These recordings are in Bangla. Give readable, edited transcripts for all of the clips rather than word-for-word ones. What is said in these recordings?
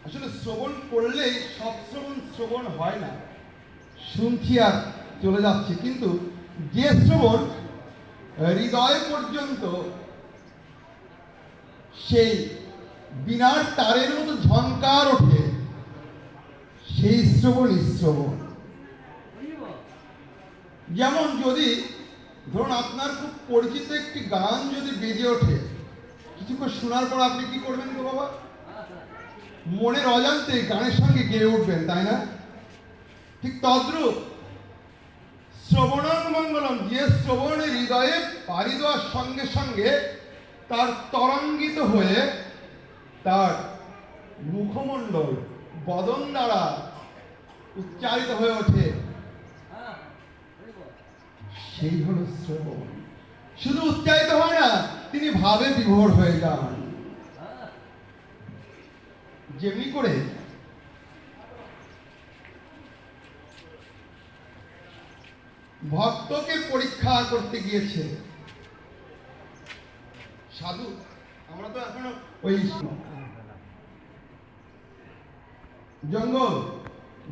আসলে শ্রবণ করলেই সব শ্রবণ হয় না, শুনছি আর চলে যাচ্ছে, কিন্তু যে শ্রবণ হৃদয় পর্যন্ত সেই বিনার তারের মতো ঝংকার ওঠে, সেই শ্রবণ। যেমন যদি ধরুন আপনার খুব পরিচিত একটি গান যদি বেজে ওঠে, কিছুক্ষণ শোনার পর আপনি কি করবেন গো বাবা? মনের অজান্তে গানের সঙ্গে গেয়ে উঠবেন, তাই না? ঠিক তদ্রূপ শ্রবণাঙ্গমঙ্গলম, যে শ্রবণের হৃদয়ে পাড়ি দেওয়ার সঙ্গে সঙ্গে তার তরঙ্গিত হয়ে তার মুখমণ্ডল বদন দ্বারা উচ্চারিত হয়ে ওঠে, সেই হল শ্রবণ। শুধু উচ্চারিত হয় না, তিনি ভাবে বিভোর হয়ে যান। যেমনি করে ভক্তকে পরীক্ষা করতে গিয়েছে সাধু, আমরা তো এখনো ওই জঙ্গল,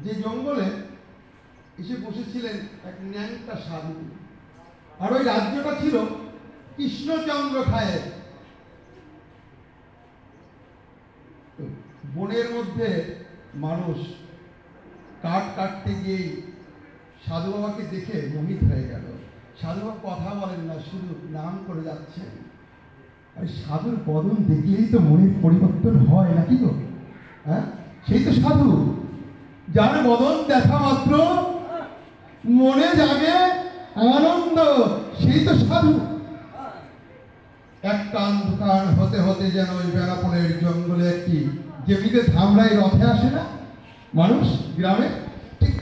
যে জঙ্গলে এসে বসেছিলেন এক ন্যাংটা সাধু, আর ওই রাজ্যটা ছিল কৃষ্ণচন্দ্র খায়ের। বনের মধ্যে মানুষ কাঠ কাটতে গিয়ে সাধু বাবাকে দেখে মোহিত হয়ে গেল। সাধু বাবা কথা বলেন না, শুধু নাম করে যাচ্ছেন। আর সাধুর বদন দেখলেই তো মনের পরিবর্তন হয় নাকি গো? হ্যাঁ, সেই তো সাধু, যার বদন দেখা মাত্র মনে জাগে আনন্দ, সেই তো সাধু। এক কান দুকান হতে হতে যেন ওই বেনাপোলের জঙ্গলে একটি যেমনিতে ধামরাই রথে আসে না মানুষ গ্রামে, ঠিক